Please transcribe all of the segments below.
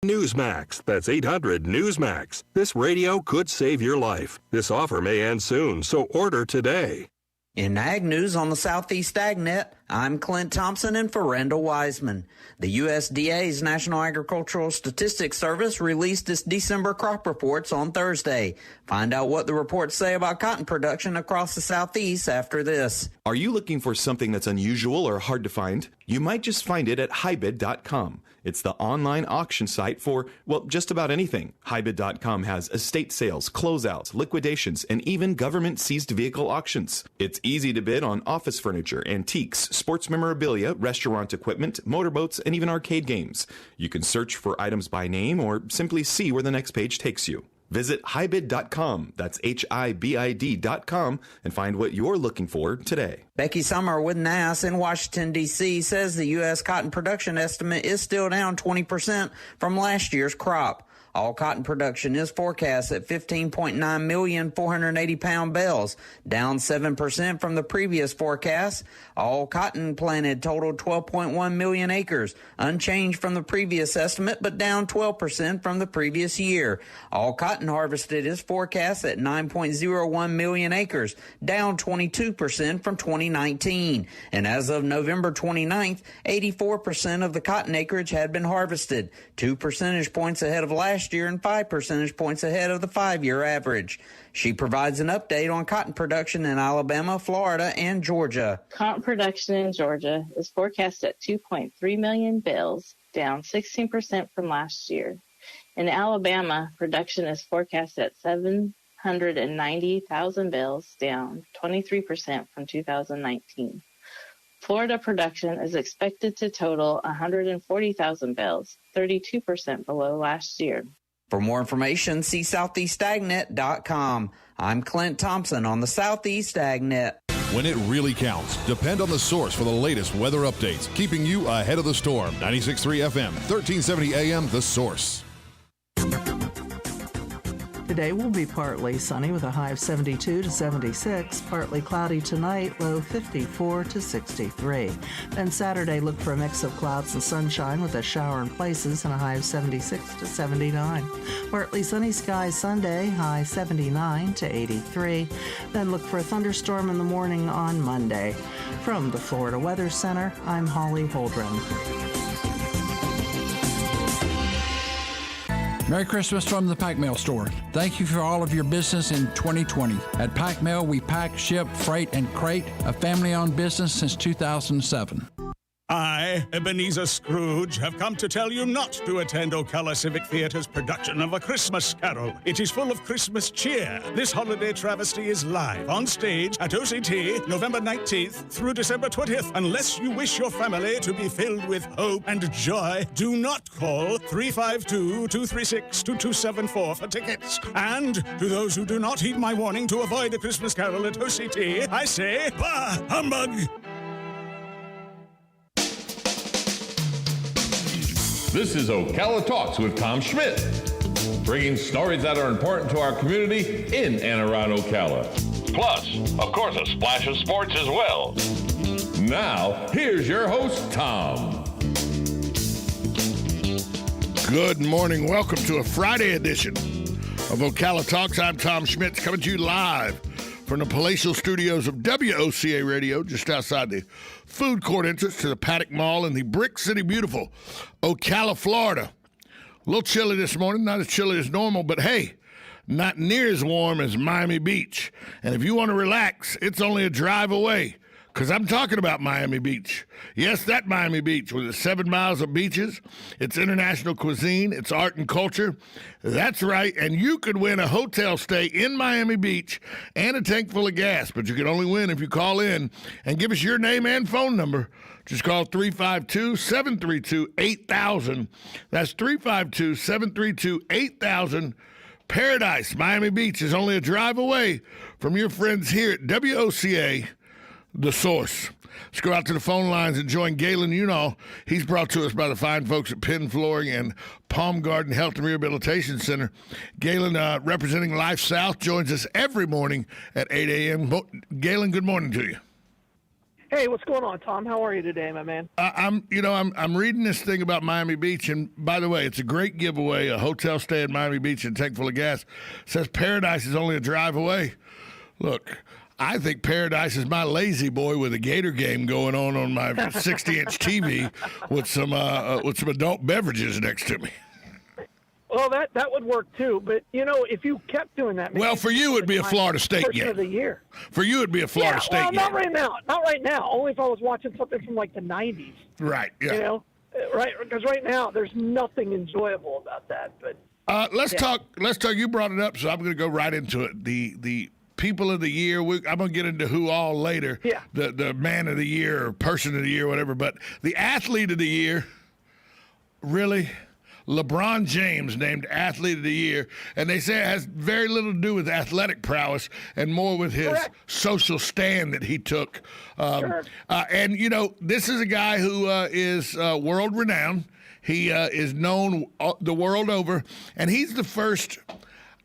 Newsmax. That's 800 Newsmax. This radio could save your life. This offer may end soon, so order today. In Ag News on the Southeast AgNet, I'm Clint Thompson in for Randall Wiseman. The USDA's National Agricultural Statistics Service released its December crop reports on Thursday. Find out what the reports say about cotton production across the Southeast after this. Are you looking for something that's unusual or hard to find? You might just find it at highbid.com. It's the online auction site for, well, just about anything. Highbid.com has estate sales, closeouts, liquidations, and even government-seized vehicle auctions. It's easy to bid on office furniture, antiques, sports memorabilia, restaurant equipment, motorboats, and even arcade games. You can search for items by name or simply see where the next page takes you. Visit highbid.com, that's HIBID.com, and find what you're looking for today. Becky Summer with NASS in Washington, D.C. says the U.S. cotton production estimate is still down 20% from last year's crop. All cotton production is forecast at 15.9 million 480-pound bales, down 7% from the previous forecast. All cotton planted totaled 12.1 million acres, unchanged from the previous estimate, but down 12% from the previous year. All cotton harvested is forecast at 9.01 million acres, down 22% from 2019. And as of November 29th, 84% of the cotton acreage had been harvested, 2 percentage points ahead of last year and 5 percentage points ahead of the 5-year average. She provides an update on cotton production in Alabama, Florida, and Georgia. Cotton production in Georgia is forecast at 2.3 million bales, down 16% from last year. In Alabama, production is forecast at 790,000 bales, down 23% from 2019. Florida production is expected to total 140,000 bales, 32% below last year. For more information, see SoutheastAgNet.com. I'm Clint Thompson on the Southeast AgNet. When it really counts, depend on the source for the latest weather updates, keeping you ahead of the storm. 96.3 FM, 1370 AM, The Source. Today will be partly sunny with a high of 72 to 76, partly cloudy tonight, low 54 to 63. Then Saturday, look for a mix of clouds and sunshine with a shower in places and a high of 76 to 79. Partly sunny skies Sunday, high 79 to 83. Then look for a thunderstorm in the morning on Monday. From the Florida Weather Center, I'm Holly Holdren. Merry Christmas from the Pack Mail Store. Thank you for all of your business in 2020. At Pack Mail, we pack, ship, freight, and crate, a family-owned business since 2007. I, Ebenezer Scrooge, have come to tell you not to attend Ocala Civic Theatre's production of A Christmas Carol. It is full of Christmas cheer. This holiday travesty is live on stage at OCT November 19th through December 20th. Unless you wish your family to be filled with hope and joy, do not call 352-236-2274 for tickets. And to those who do not heed my warning to avoid A Christmas Carol at OCT, I say, bah, humbug! This is Ocala Talks with Tom Schmidt, bringing stories that are important to our community in and around Ocala. Plus, of course, a splash of sports as well. Now, here's your host, Tom. Good morning. Welcome to a Friday edition of Ocala Talks. I'm Tom Schmidt, coming to you live from the palatial studios of WOCA Radio, just outside the food court entrance to the Paddock Mall in the Brick City beautiful Ocala, Florida. A little chilly this morning, not as chilly as normal, but hey, not near as warm as Miami Beach. And if you want to relax, it's only a drive away, because I'm talking about Miami Beach. Yes, that Miami Beach with its 7 miles of beaches, its international cuisine, its art and culture. That's right, and you could win a hotel stay in Miami Beach and a tank full of gas, but you can only win if you call in and give us your name and phone number. Just call 352-732-8000. That's 352-732-8000. Paradise, Miami Beach is only a drive away from your friends here at WOCA, The Source. Let's go out to the phone lines and join Galen Unall. He's brought to us by the fine folks at Penn Flooring and Palm Garden Health and Rehabilitation Center. Galen, representing Life South, joins us every morning at 8 a.m. Galen, good morning to you. Hey, what's going on, Tom? How are you today, my man? I'm reading this thing about Miami Beach, and by the way, it's a great giveaway. A hotel stay at Miami Beach and a tank full of gas. Says Paradise is only a drive away. Look, I think Paradise is my lazy boy with a Gator game going on my 60-inch TV with some adult beverages next to me. Well, that would work too, but if you kept doing that, well, for you it'd be a Florida State game. Of the year. For you it'd be a Florida State game. Not right now. Not right now. Only if I was watching something from like the '90s. Right. Yeah. Right? Because right now there's nothing enjoyable about that. But let's talk. You brought it up, so I'm going to go right into it. The people of the year. I'm going to get into who all later. Yeah. The man of the year or person of the year, whatever. But the athlete of the year, really. LeBron James named Athlete of the Year, and they say it has very little to do with athletic prowess and more with his social stand that he took. And, this is a guy who is world-renowned. He is known the world over, and he's the first.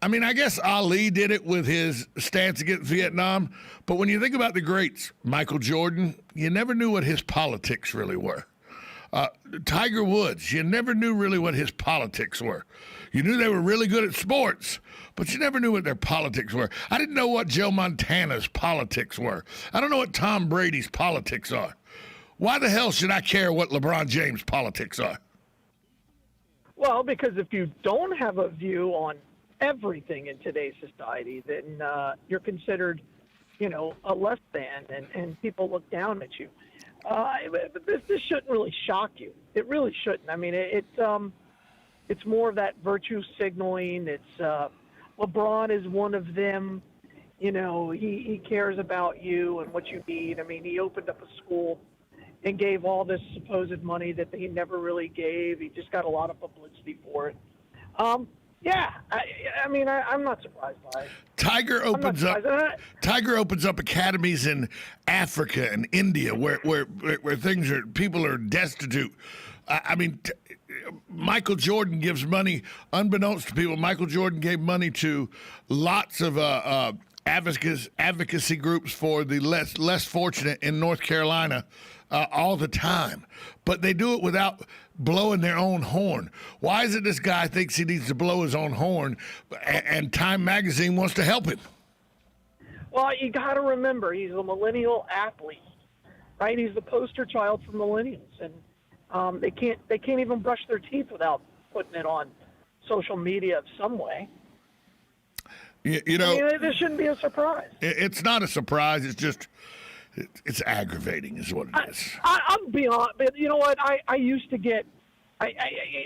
I mean, I guess Ali did it with his stance against Vietnam, but when you think about the greats, Michael Jordan, you never knew what his politics really were. Tiger Woods, you never knew really what his politics were. You knew they were really good at sports, but you never knew what their politics were. I didn't know what Joe Montana's politics were. I don't know what Tom Brady's politics are. Why the hell should I care what LeBron James' politics are? Well, because if you don't have a view on everything in today's society, then you're considered, a less than, and people look down at you. This shouldn't really shock you. It really shouldn't. I mean, it's more of that virtue signaling. It's LeBron is one of them. He cares about you and what you need. I mean, he opened up a school and gave all this supposed money that he never really gave. He just got a lot of publicity for it. I'm not surprised by it. Tiger opens up academies in Africa and India where people are destitute. Michael Jordan gives money, unbeknownst to people. Michael Jordan gave money to lots of advocacy groups for the less fortunate in North Carolina all the time. But they do it without blowing their own horn. Why is it this guy thinks he needs to blow his own horn and Time Magazine wants to help him? Well, you got to remember, he's a millennial athlete, right? He's the poster child for millennials, and they can't even brush their teeth without putting it on social media of some way. This shouldn't be a surprise. It's not a surprise. It's just it's aggravating, is what it is. I'm beyond. But you know what? I used to get.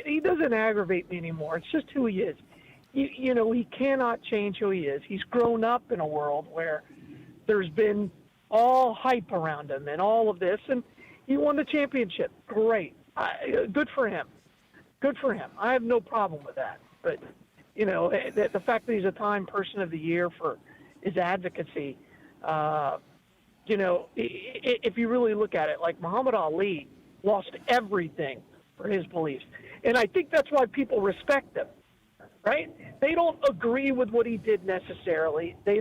He doesn't aggravate me anymore. It's just who he is. He cannot change who he is. He's grown up in a world where there's been all hype around him and all of this, and he won the championship. Great. Good for him. Good for him. I have no problem with that. But, the fact that he's a Time Person of the Year for his advocacy, if you really look at it, like Muhammad Ali lost everything for his beliefs. And I think that's why people respect him, right? They don't agree with what he did necessarily. They're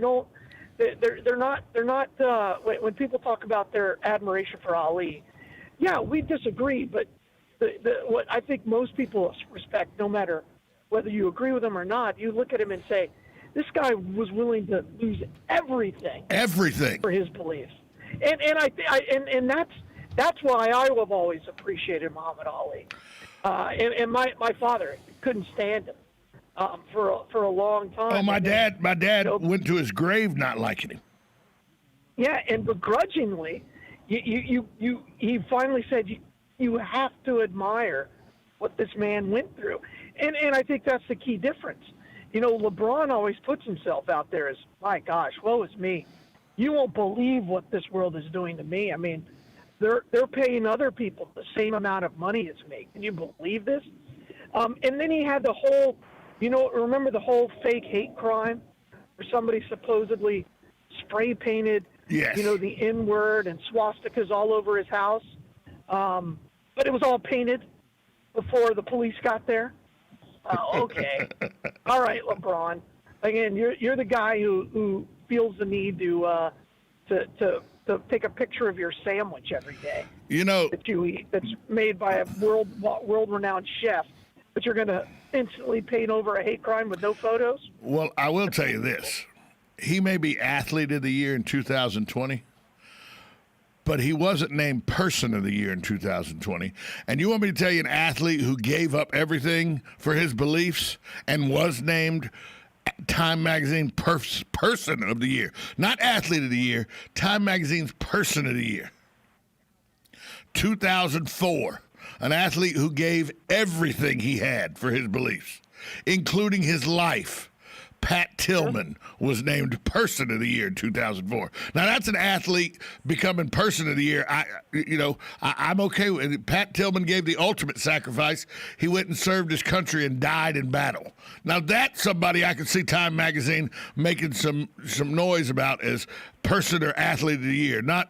not, when people talk about their admiration for Ali, yeah, we disagree, but what I think most people respect, no matter whether you agree with him or not, you look at him and say, this guy was willing to lose everything for his beliefs. And that's why I have always appreciated Muhammad Ali. And my father couldn't stand him for a long time. Oh, my dad went to his grave not liking him. Yeah, and begrudgingly, he finally said, you have to admire what this man went through. And I think that's the key difference. LeBron always puts himself out there as, my gosh, woe is me. You won't believe what this world is doing to me. I mean, they're paying other people the same amount of money as me. Can you believe this? And then he had the whole, remember the whole fake hate crime where somebody supposedly spray painted, yes, the N-word and swastikas all over his house. But it was all painted before the police got there. Okay. All right, LeBron. Again, you're the guy who feels the need to to take a picture of your sandwich every day. You know, that you eat, that's made by a world-renowned chef, but you're going to instantly paint over a hate crime with no photos? Well, I will tell you this. He may be Athlete of the Year in 2020, but he wasn't named Person of the Year in 2020. And you want me to tell you an athlete who gave up everything for his beliefs and was named Time Magazine Person of the Year? Not Athlete of the Year, Time Magazine's Person of the Year. 2004, an athlete who gave everything he had for his beliefs, including his life. Pat Tillman was named Person of the Year in 2004. Now, that's an athlete becoming Person of the Year. I'm okay with it. Pat Tillman gave the ultimate sacrifice. He went and served his country and died in battle. Now, that's somebody I can see Time Magazine making some noise about as Person or Athlete of the Year, not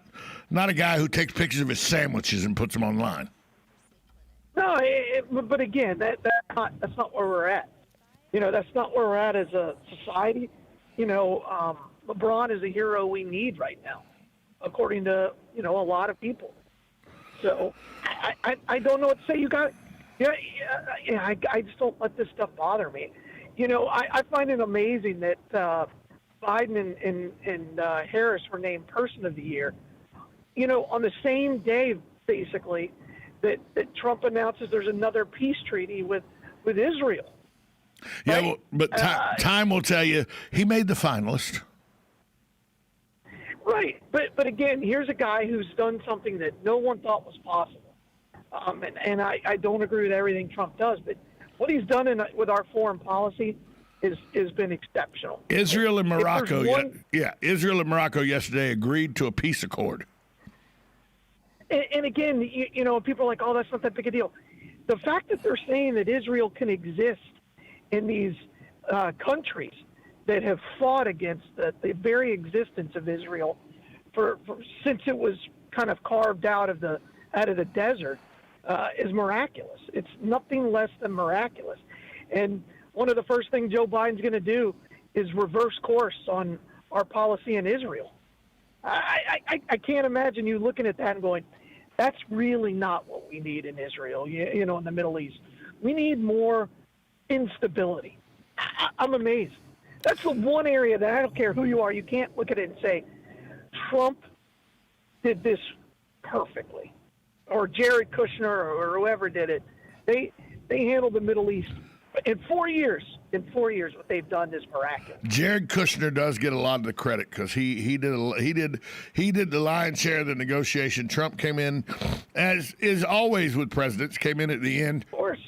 a guy who takes pictures of his sandwiches and puts them online. No, but again, that's not where we're at. That's not where we're at as a society. LeBron is a hero we need right now, according to, a lot of people. So I don't know what to say. I just don't let this stuff bother me. I find it amazing that Biden and Harris were named Person of the Year, on the same day, basically, that Trump announces there's another peace treaty with Israel. Yeah, right? well, but time will tell you he made the finalist. Right, but again, here's a guy who's done something that no one thought was possible. And I don't agree with everything Trump does, but what he's done with our foreign policy has been exceptional. Israel and Morocco, Israel and Morocco yesterday agreed to a peace accord. And again, people are like, oh, that's not that big a deal. The fact that they're saying that Israel can exist in these countries that have fought against the very existence of Israel since it was kind of carved out of the desert is miraculous. It's nothing less than miraculous. And one of the first things Joe Biden's going to do is reverse course on our policy in Israel. I can't imagine you looking at that and going, that's really not what we need in Israel, in the Middle East. We need more instability. I'm amazed. That's the one area that I don't care who you are. You can't look at it and say, Trump did this perfectly, or Jared Kushner or whoever did it. They handled the Middle East in 4 years. In 4 years, what they've done is miraculous. Jared Kushner does get a lot of the credit because he did the lion's share of the negotiation. Trump came in, as is always with presidents, came in at the end. Of course.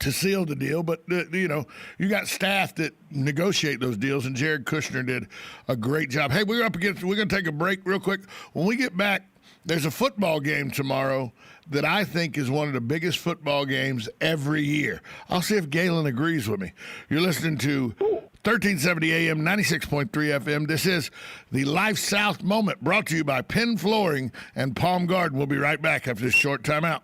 To seal the deal, but you got staff that negotiate those deals, and Jared Kushner did a great job. Hey, we're going to take a break real quick. When we get back, there's a football game tomorrow that I think is one of the biggest football games every year. I'll see if Galen agrees with me. You're listening to 1370 AM, 96.3 FM. This is the Life South Moment, brought to you by Penn Flooring and Palm Garden. We'll be right back after this short timeout.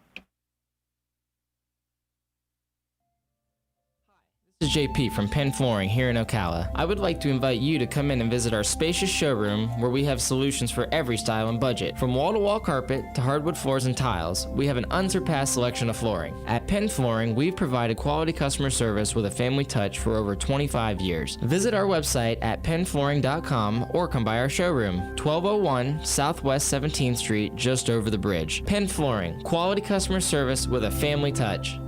This is JP from Penn Flooring here in Ocala. I would like to invite you to come in and visit our spacious showroom where we have solutions for every style and budget. From wall-to-wall carpet to hardwood floors and tiles, we have an unsurpassed selection of flooring. At Penn Flooring, we've provided quality customer service with a family touch for over 25 years. Visit our website at pennflooring.com or come by our showroom, 1201 Southwest 17th Street, just over the bridge. Penn Flooring, quality customer service with a family touch.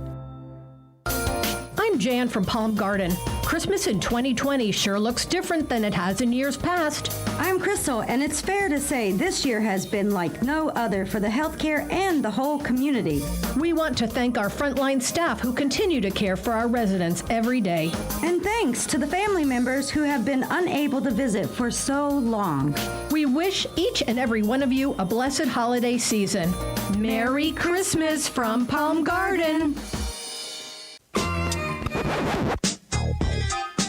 I'm Jan from Palm Garden. Christmas in 2020 sure looks different than it has in years past. I'm Crystal, and it's fair to say this year has been like no other for the healthcare and the whole community. We want to thank our frontline staff who continue to care for our residents every day. And thanks to the family members who have been unable to visit for so long. We wish each and every one of you a blessed holiday season. Merry Christmas from Palm Garden.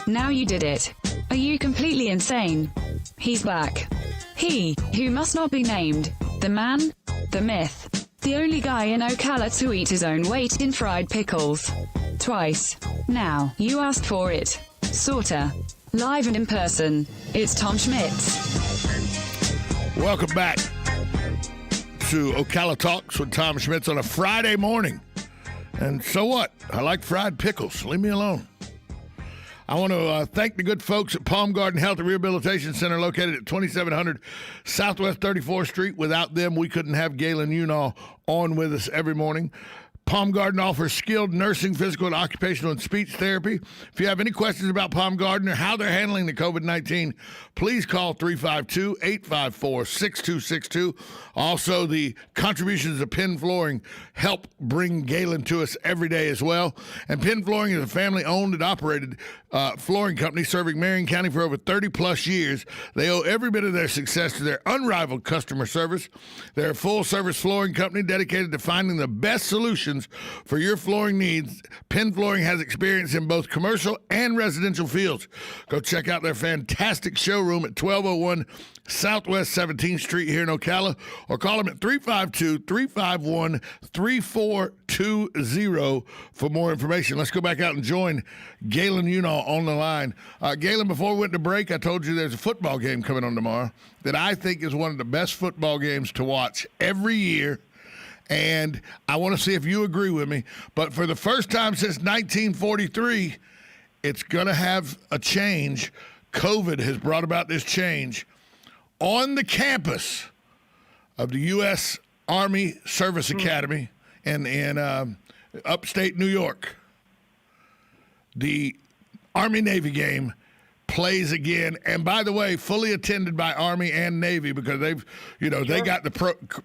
Now you did it. Are you completely insane? He's back. He, who must not be named. The man, the myth. The only guy in Ocala to eat his own weight in fried pickles. Twice. Now, you asked for it. Sorta. Live and in person. It's Tom Schmitz. Welcome back. to Ocala Talks with Tom Schmitz on a Friday morning. And so what? I like fried pickles. Leave me alone. I want to thank the good folks at Palm Garden Health and Rehabilitation Center located at 2700 Southwest 34th Street. Without them, we couldn't have Galen Unall on with us every morning. Palm Garden offers skilled nursing, physical, and occupational and speech therapy. If you have any questions about Palm Garden or how they're handling the COVID-19, please call 352-854-6262. Also, the contributions of Penn Flooring help bring Galen to us every day as well. And Penn Flooring is a family-owned and operated flooring company serving Marion County for over 30-plus years. They owe every bit of their success to their unrivaled customer service. They're a full-service flooring company dedicated to finding the best solutions for your flooring needs. Penn Flooring has experience in both commercial and residential fields. Go check out their fantastic showroom at 1201 Southwest 17th Street here in Ocala, or call them at 352-351-3420 for more information. Let's go back out and join Galen Unall on the line. Galen, before we went to break, I told you there's a football game coming on tomorrow that I think is one of the best football games to watch every year. And I want to see if you agree with me. But for the first time since 1943, it's going to have a change. COVID has brought about this change. On the campus of the U.S. Army Service Academy in upstate New York, the Army-Navy game plays again, and by the way, fully attended by Army and Navy because they've, they got the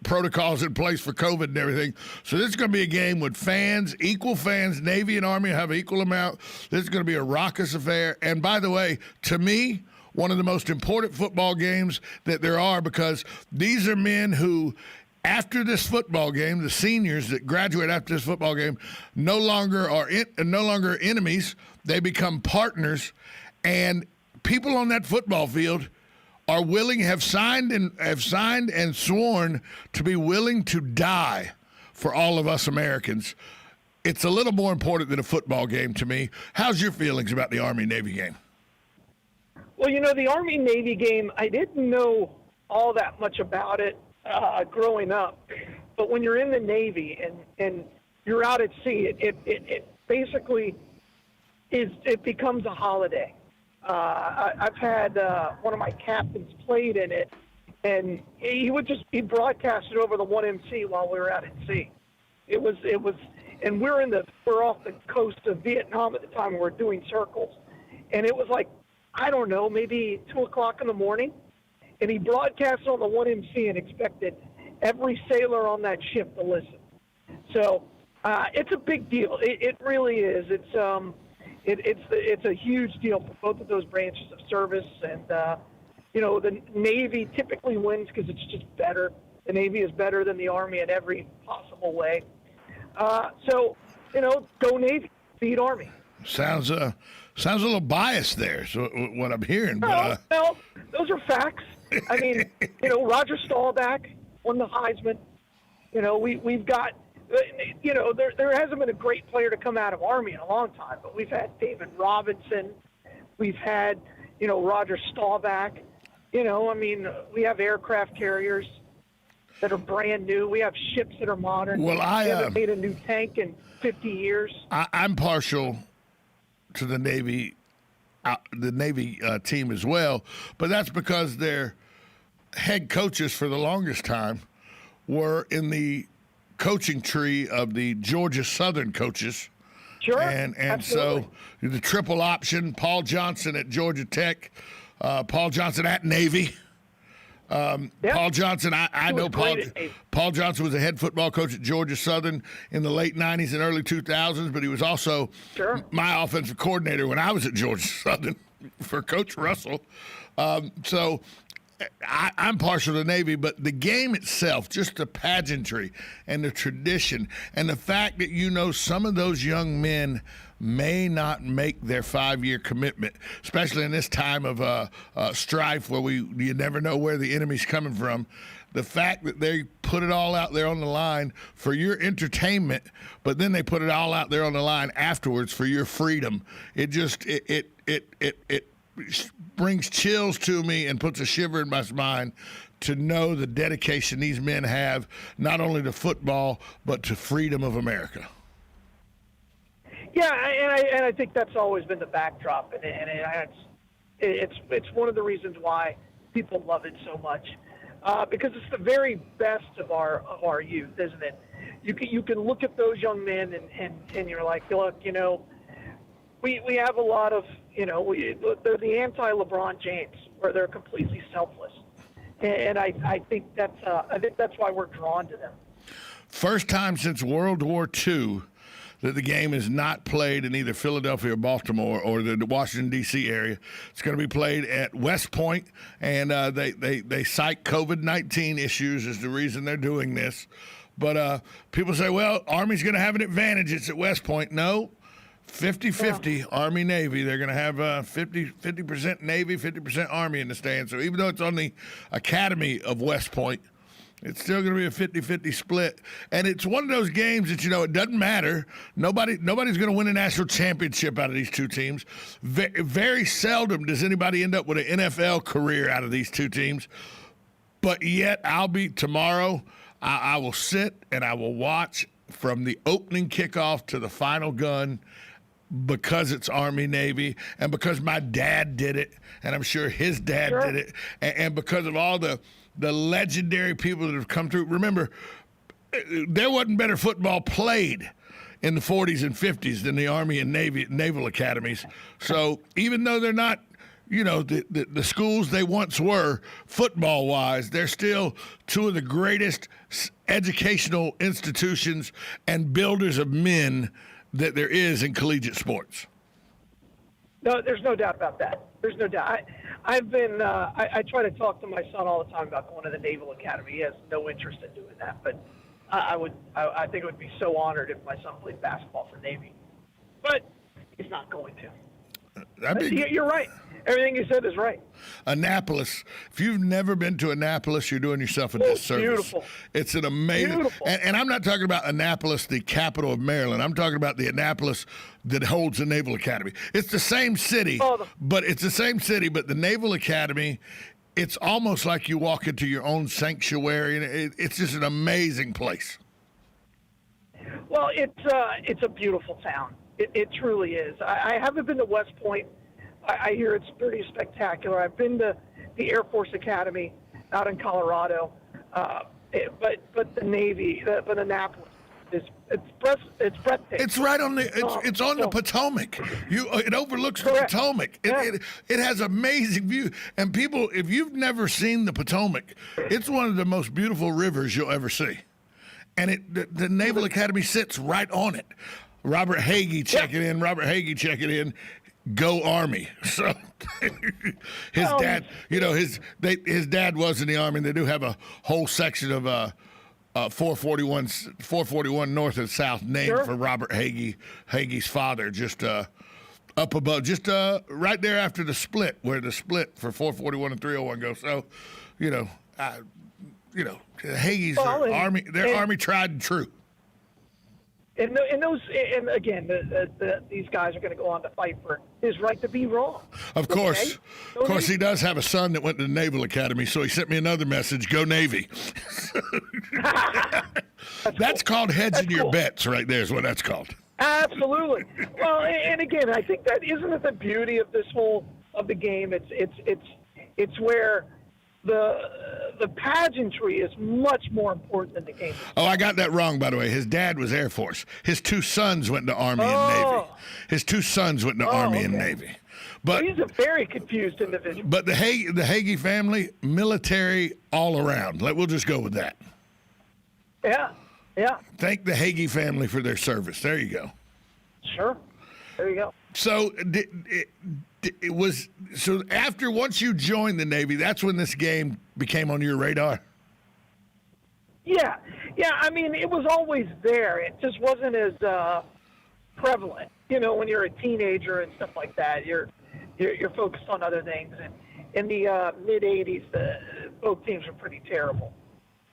protocols in place for COVID and everything. So this is going to be a game with fans, equal fans. Navy and Army have an equal amount. This is going to be a raucous affair. And by the way, to me, one of the most important football games that there are, because these are men who, after this football game, the seniors that graduate after this football game, no longer are enemies. They become partners, and people on that football field are willing, have signed and sworn to be willing to die for all of us Americans. It's a little more important than a football game to me. How's your feelings about the Army-Navy game? Well, the Army-Navy game, I didn't know all that much about it growing up. But when you're in the Navy and you're out at sea, it basically it becomes a holiday. I've had one of my captains played in it, and he broadcasted over the 1MC while we were out at sea. It was, and we're off the coast of Vietnam at the time. We're doing circles, and it was like, I don't know, maybe 2:00 in the morning, and he broadcasted on the 1MC and expected every sailor on that ship to listen. So it's a big deal. It really is. It's a huge deal for both of those branches of service, and the Navy typically wins because it's just better. The Navy is better than the Army in every possible way. So go Navy, beat Army. Sounds a little biased there. So what I'm hearing, well, those are facts. I mean, Roger Staubach won the Heisman. We've got. There hasn't been a great player to come out of Army in a long time, but we've had David Robinson, we've had, Roger Staubach. We have aircraft carriers that are brand new. We have ships that are modern. Well, we haven't made a new tank in 50 years. I'm partial to the Navy team as well, but that's because their head coaches for the longest time were in the coaching tree of the Georgia Southern coaches. Sure. And so the triple option, Paul Johnson at Georgia Tech, Paul Johnson at Navy. Paul Johnson, I know Paul Johnson was a head football coach at Georgia Southern in the late 90s and early 2000s, but he was also my offensive coordinator when I was at Georgia Southern for Coach Russell. So I'm partial to Navy, but the game itself, just the pageantry and the tradition and the fact that some of those young men may not make their 5-year commitment, especially in this time of strife where you never know where the enemy's coming from. The fact that they put it all out there on the line for your entertainment, but then they put it all out there on the line afterwards for your freedom. It just it brings chills to me and puts a shiver in my spine to know the dedication these men have, not only to football, but to freedom of America. Yeah, and I think that's always been the backdrop, and it's one of the reasons why people love it so much, because it's the very best of our youth, isn't it? You can look at those young men and you're like, look, we have a lot of, they're the anti-LeBron James, where they're completely selfless, and I think that's why we're drawn to them. First time since World War II that the game is not played in either Philadelphia or Baltimore or the Washington, D.C. area. It's going to be played at West Point, and they cite COVID-19 issues as the reason they're doing this. But people say, well, Army's going to have an advantage. It's at West Point. No, 50-50 Army-Navy. They're going to have 50% Navy, 50% Army in the stand. So even though it's on the Academy of West Point, it's still going to be a 50-50 split. And it's one of those games that, it doesn't matter. Nobody's going to win a national championship out of these two teams. Very seldom does anybody end up with an NFL career out of these two teams. But yet tomorrow, I will sit and I will watch from the opening kickoff to the final gun, because it's Army-Navy and because my dad did it, and I'm sure his dad did it, and because of all the legendary people that have come through. Remember, there wasn't better football played in the 40s and 50s than the Army and Naval academies. So even though they're not, the schools they once were, football-wise, they're still two of the greatest educational institutions and builders of men that there is in collegiate sports. No, there's no doubt about that. There's no doubt. I've been. I try to talk to my son all the time about going to the Naval Academy. He has no interest in doing that, but I think it would be so honored if my son played basketball for Navy. But he's not going to. You're right. Everything you said is right. Annapolis. If you've never been to Annapolis, you're doing yourself a disservice. Beautiful. It's an amazing. And I'm not talking about Annapolis, the capital of Maryland. I'm talking about the Annapolis that holds the Naval Academy. It's the same city, but the Naval Academy, it's almost like you walk into your own sanctuary, and it's just an amazing place. Well, it's a beautiful town. It truly is. I haven't been to West Point. I hear it's pretty spectacular. I've been to the Air Force Academy out in Colorado, but the Navy, but Annapolis, it's breathtaking. It's right on it's on the Potomac. It overlooks the Potomac. It has amazing view. And people, if you've never seen the Potomac, it's one of the most beautiful rivers you'll ever see. And the Naval Academy sits right on it. Robert Hagee checking in. Go Army. So his dad, his dad was in the Army, and they do have a whole section of 441 North and South named for Robert Hagee's father, just up above, just right there after the split, where the split for 441 and 301 goes. So, Hagee's Army, they're Army tried and true. And again, these guys are going to go on to fight for his right to be wrong. Of course. Okay? Of course, he does have a son that went to the Naval Academy, so he sent me another message, go Navy. That's called hedging your bets right there is what that's called. Absolutely. Well, and again, I think that isn't it the beauty of this of the game? It's where the pageantry is much more important than the game. Oh, I got that wrong, by the way. His dad was Air Force. His two sons went to Army and Navy. And Navy. But he's a very confused individual. But the Hagee family, military all around. We'll just go with that. Yeah. Thank the Hagee family for their service. There you go. Sure. There you go. So once you joined the Navy, that's when this game became on your radar? Yeah. I mean, it was always there. It just wasn't as prevalent. When you're a teenager and stuff like that, you're focused on other things. And in the mid '80s, both teams were pretty terrible.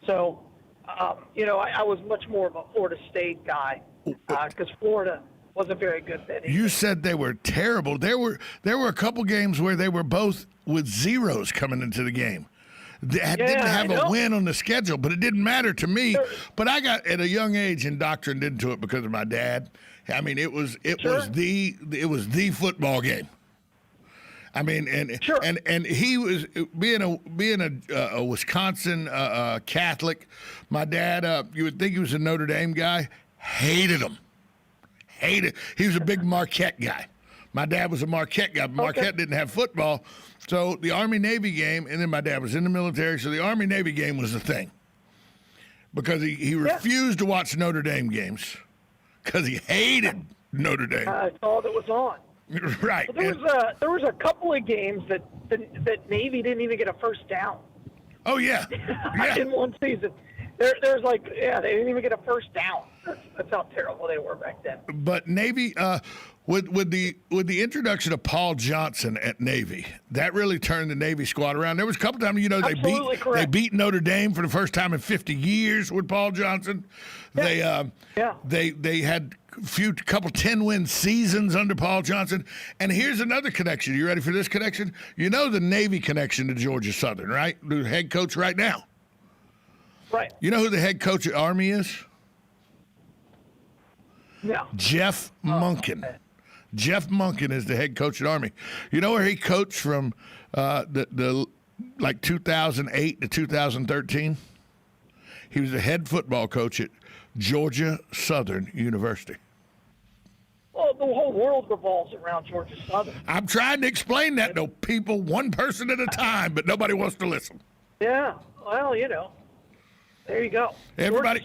So, I was much more of a Florida State guy because Florida wasn't very good then. You said they were terrible. There were a couple games where they were both with zeros coming into the game. didn't have a win on the schedule, but it didn't matter to me. But I got at a young age indoctrinated into it because of my dad. I mean, it was the football game. I mean, and he was being a Wisconsin Catholic. My dad, you would think he was a Notre Dame guy. Hated him. He was a big Marquette guy. My dad was a Marquette guy. But Marquette didn't have football, so the Army-Navy game. And then my dad was in the military, so the Army-Navy game was the thing. Because he refused to watch Notre Dame games because he hated Notre Dame. That's all that was on. Right. Well, there was a couple of games that Navy didn't even get a first down. Oh yeah. In one season, there's like they didn't even get a first down. That's how terrible they were back then. But Navy, with the introduction of Paul Johnson at Navy, that really turned the Navy squad around. There was a couple times, they beat Notre Dame for the first time in 50 years with Paul Johnson. Yeah. They had a couple 10-win seasons under Paul Johnson. And here's another connection. You ready for this connection? You know the Navy connection to Georgia Southern, right? The head coach right now. Right. You know who the head coach at Army is? No. Jeff Monken. Jeff Monken is the head coach at Army. You know where he coached from the 2008 to 2013? He was the head football coach at Georgia Southern University. Well, the whole world revolves around Georgia Southern. I'm trying to explain that to people one person at a time, but nobody wants to listen. Yeah. Well, there you go. Everybody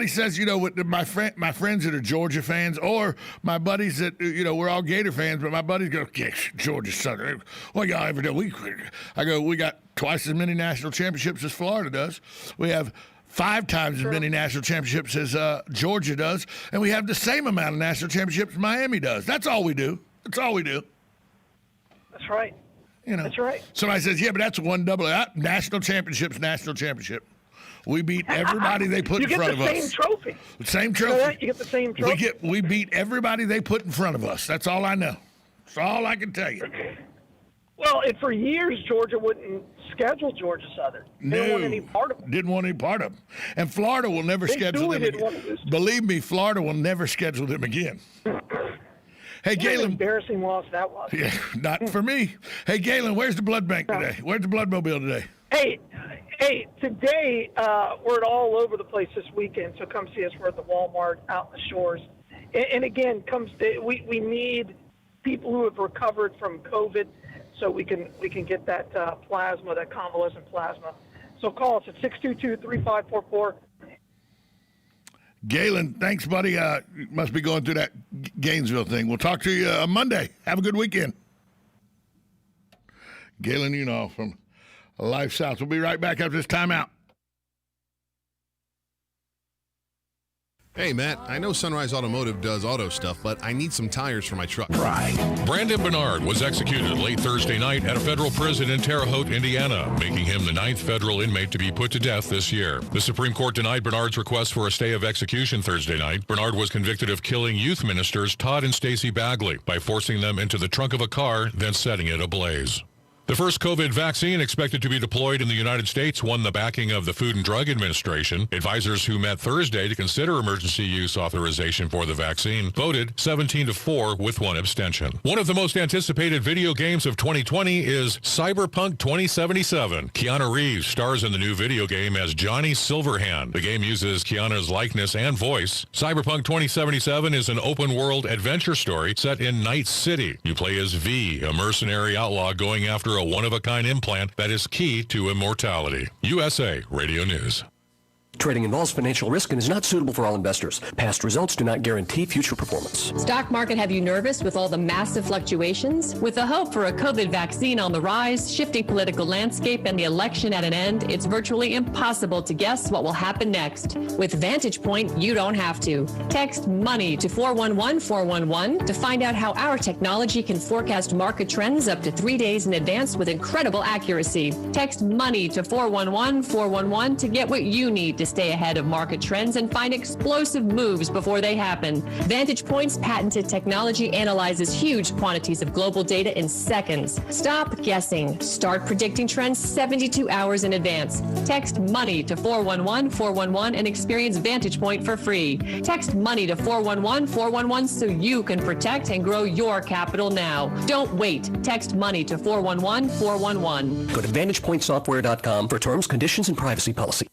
says, my friends that are Georgia fans, or my buddies that, we're all Gator fans, but my buddies go, Georgia Southern. What y'all ever do? We got twice as many national championships as Florida does. We have 5 times as many national championships as Georgia does, and we have the same amount of national championships Miami does. That's all we do. That's right. That's right. Somebody says, but that's one double. National championship. We beat everybody they put in front of us. You get the same trophy. Same trophy. You get the same trophy. We beat everybody they put in front of us. That's all I know. That's all I can tell you. Well, and for years, Georgia wouldn't schedule Georgia Southern. They didn't want any part of them. Didn't want any part of them. And Florida will never schedule them again. Believe me, Florida will never schedule them again. Hey, Galen. Embarrassing loss that was. Yeah, not for me. Hey, Galen, where's the blood bank today? Where's the blood mobile today? Hey, today we're all over the place this weekend, so come see us. We're at the Walmart out in the shores. And again, we need people who have recovered from COVID so we can get that plasma, that convalescent plasma. So call us at 622-3544. Galen, thanks, buddy. You must be going through that Gainesville thing. We'll talk to you Monday. Have a good weekend. Galen, from Life South. We'll be right back after this timeout. Hey, Matt, I know Sunrise Automotive does auto stuff, but I need some tires for my truck. Right. Brandon Bernard was executed late Thursday night at a federal prison in Terre Haute, Indiana, making him the 9th federal inmate to be put to death this year. The Supreme Court denied Bernard's request for a stay of execution Thursday night. Bernard was convicted of killing youth ministers Todd and Stacy Bagley by forcing them into the trunk of a car, then setting it ablaze. The first COVID vaccine expected to be deployed in the United States won the backing of the Food and Drug Administration. Advisors who met Thursday to consider emergency use authorization for the vaccine voted 17-4 with one abstention. One of the most anticipated video games of 2020 is Cyberpunk 2077. Keanu Reeves stars in the new video game as Johnny Silverhand. The game uses Keanu's likeness and voice. Cyberpunk 2077 is an open-world adventure story set in Night City. You play as V, a mercenary outlaw going after a one-of-a-kind implant that is key to immortality. USA Radio News. Trading involves financial risk and is not suitable for all investors. Past results do not guarantee future performance. Stock market have you nervous with all the massive fluctuations? With the hope for a COVID vaccine on the rise, shifting political landscape, and the election at an end, it's virtually impossible to guess what will happen next. With Vantage Point, you don't have to. Text MONEY to 411-411 to find out how our technology can forecast market trends up to 3 days in advance with incredible accuracy. Text MONEY to 411-411 to get what you need to to stay ahead of market trends and find explosive moves before they happen. Vantage Point's patented technology analyzes huge quantities of global data in seconds. Stop guessing. Start predicting trends 72 hours in advance. Text MONEY to 411-411 and experience Vantage Point for free. Text MONEY to 411-411 so you can protect and grow your capital now. Don't wait. Text MONEY to 411-411. Go to VantagePointSoftware.com for terms, conditions, and privacy policy.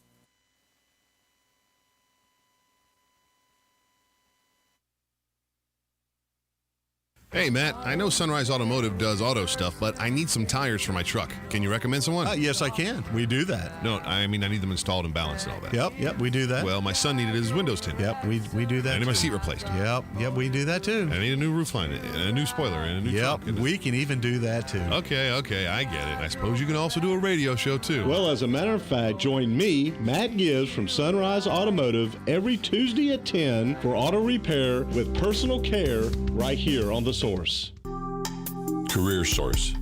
Hey, Matt, I know Sunrise Automotive does auto stuff, but I need some tires for my truck. Can you recommend someone? Yes, I can. We do that. No, I mean, I need them installed and balanced and all that. Yep, we do that. Well, my son needed his windows tinted. Yep, we do that. I need my seat replaced. Yep, we do that too. I need a new roof line, and a new spoiler, and a new truck. Yep, we can even do that too. Okay, I get it. I suppose you can also do a radio show too. Well, as a matter of fact, join me, Matt Gibbs from Sunrise Automotive, every Tuesday at 10 for auto repair with personal care right here on The Source. Career Source,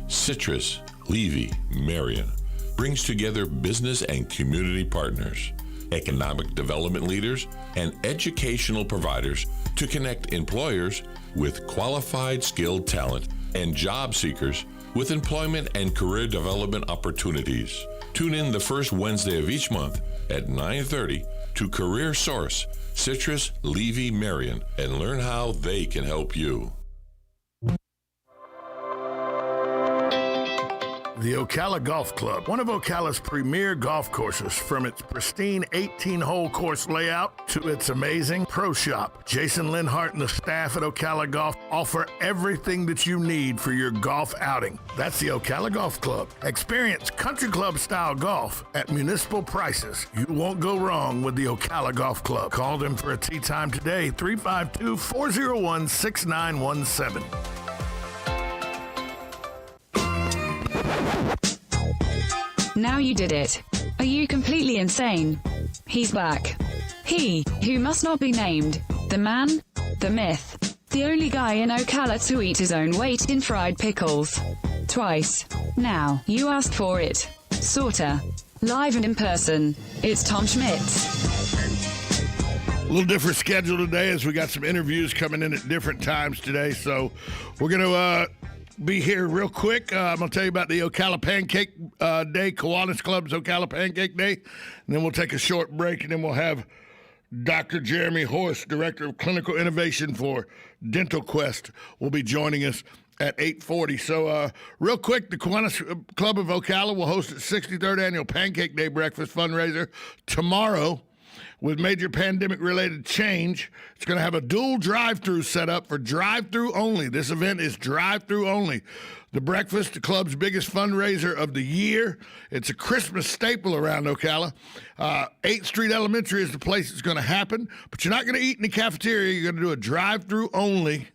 Citrus, Levy, Marion brings together business and community partners, economic development leaders, and educational providers to connect employers with qualified, skilled talent and job seekers with employment and career development opportunities. Tune in the first Wednesday of each month at 9:30 to Career Source, Citrus, Levy, Marion, and learn how they can help you. The Ocala Golf Club, one of Ocala's premier golf courses, from its pristine 18-hole course layout to its amazing pro shop. Jason Linhart and the staff at Ocala Golf offer everything that you need for your golf outing. That's the Ocala Golf Club. Experience country club style golf at municipal prices. You won't go wrong with the Ocala Golf Club. Call them for a tee time today, 352-401-6917. Now you did it. Are you completely insane? He's back. He, who must not be named, the man, the myth, the only guy in Ocala to eat his own weight in fried pickles. Twice. Now, you asked for it. Sorta. Live and in person. It's Tom Schmitz. A little different schedule today as we got some interviews coming in at different times today. So we're going to be here real quick. I'm going to tell you about the Ocala Pancake Day, Kiwanis Club's Ocala Pancake Day. And then we'll take a short break, and then we'll have Dr. Jeremy Horst, Director of Clinical Innovation for Dental Quest, will be joining us at 8:40. So real quick, the Kiwanis Club of Ocala will host its 63rd Annual Pancake Day Breakfast Fundraiser tomorrow. With major pandemic-related change, it's going to have a dual drive-through set up for drive-through only. This event is drive-through only. The breakfast, the club's biggest fundraiser of the year. It's a Christmas staple around Ocala. 8th Street Elementary is the place it's going to happen, but you're not going to eat in the cafeteria. You're going to do a drive-through only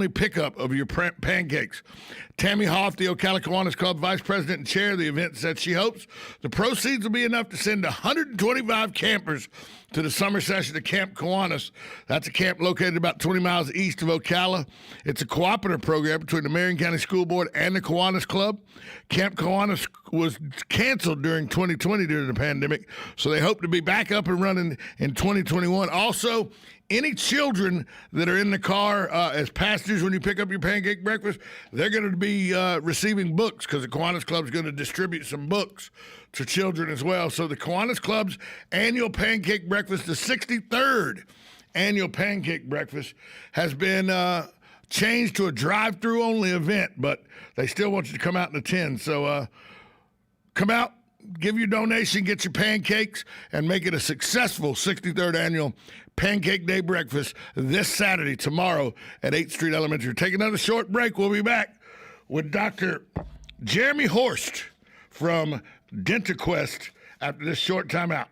pickup of your pancakes. Tammy Hoff, the Ocala Kiwanis Club Vice President and Chair of the event, said she hopes the proceeds will be enough to send 125 campers to the summer session at Camp Kiwanis. That's a camp located about 20 miles east of Ocala. It's a cooperative program between the Marion County School Board and the Kiwanis Club. Camp Kiwanis was canceled during 2020 due to the pandemic, so they hope to be back up and running in 2021. Also, any children that are in the car as passengers when you pick up your pancake breakfast, they're going to be receiving books because the Kiwanis Club is going to distribute some books to children as well. So the Kiwanis Club's annual pancake breakfast, the 63rd annual pancake breakfast, has been changed to a drive-through only event, but they still want you to come out and attend. So come out, give your donation, get your pancakes, and make it a successful 63rd annual Pancake Day breakfast this Saturday, tomorrow at 8th Street Elementary. Take another short break. We'll be back with Dr. Jeremy Horst from Dental Quest after this short time out.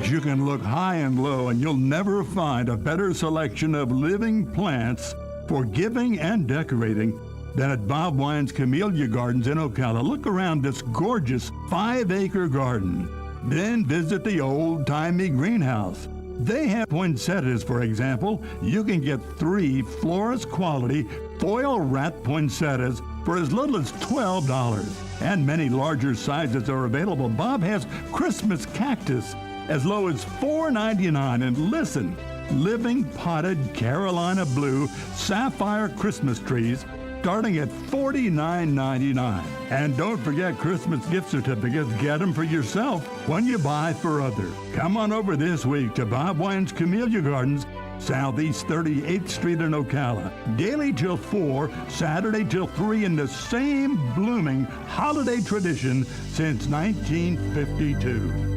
You can look high and low, and you'll never find a better selection of living plants for giving and decorating than at Bob Wine's Camellia Gardens in Ocala. Look around this gorgeous 5-acre garden. Then visit the old-timey greenhouse. They have poinsettias, for example. You can get 3 florist quality foil wrapped poinsettias for as little as $12. And many larger sizes are available. Bob has Christmas cactus as low as $4.99. And listen, living potted Carolina blue sapphire Christmas trees starting at $49.99. And don't forget Christmas gift certificates. Get them for yourself when you buy for others. Come on over this week to Bob Wine's Camellia Gardens, Southeast 38th Street in Ocala. Daily till 4, Saturday till 3 in the same blooming holiday tradition since 1952.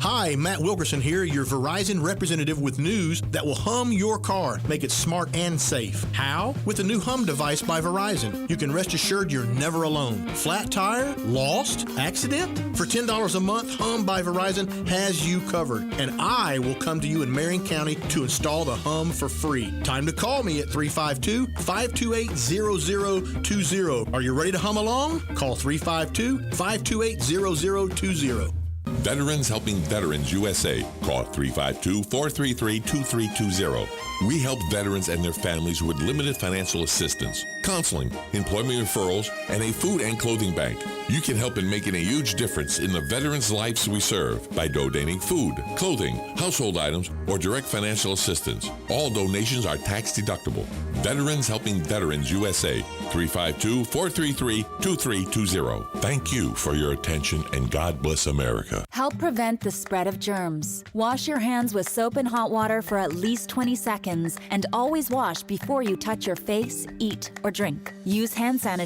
Hi, Matt Wilkerson here, your Verizon representative with news that will hum your car, make it smart and safe. How? With the new Hum device by Verizon. You can rest assured you're never alone. Flat tire? Lost? Accident? For $10 a month, Hum by Verizon has you covered. And I will come to you in Marion County to install the Hum for free. Time to call me at 352-528-0020. Are you ready to hum along? Call 352-528-0020. Veterans Helping Veterans USA. Call 352-433-2320. We help veterans and their families with limited financial assistance, counseling, employment referrals, and a food and clothing bank. You can help in making a huge difference in the veterans' lives we serve by donating food, clothing, household items, or direct financial assistance. All donations are tax deductible. Veterans Helping Veterans USA. 352-433-2320. Thank you for your attention, and God bless America. Help prevent the spread of germs. Wash your hands with soap and hot water for at least 20 seconds, and always wash before you touch your face, eat, or drink. Use hand sanitizer